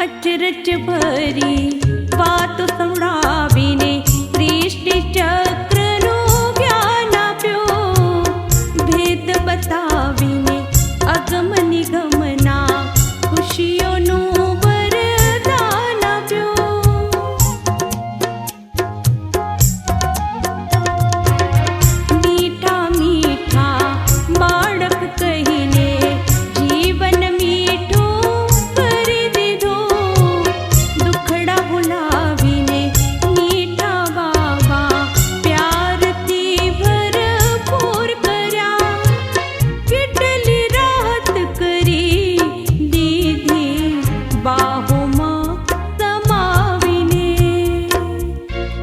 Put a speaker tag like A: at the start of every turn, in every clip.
A: अचरज भरी वातो संभळावीने सृष्टि चक्रનું જ્ઞાન આપ્યું, ભેદ બતાવીને અગમ નિગમના ખુશીઓનું વરદાન આપ્યું. મીઠા મીઠા બાળક કહીને જીવન મીઠું કરી દીધું, દુખડા ભૂલાવીને મીઠા બાબા પ્યારથી ભરપૂર કર્યા. કેટલી રાહત કરી દીધી બાહોમાં સમાવીને,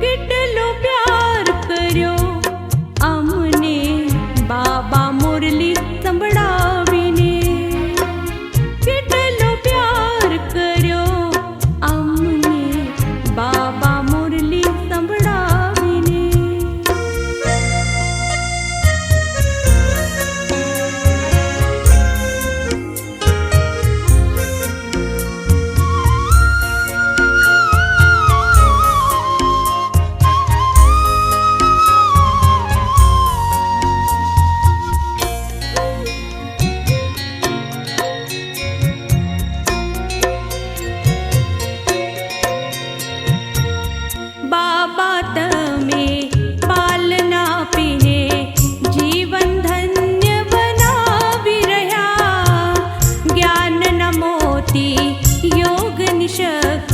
A: કેટલો પ્યાર કર્યો અમને બાબા મુરલી સંભળાવીને, કેટલો પ્યાર કર્યો અમને બાબા મુરલી સંભળાવીને. બાબા તમે પાલના આપીને જીવન ધન્ય બનાવી રહ્યા, જ્ઞાનના મોતી યોગની શક્તિ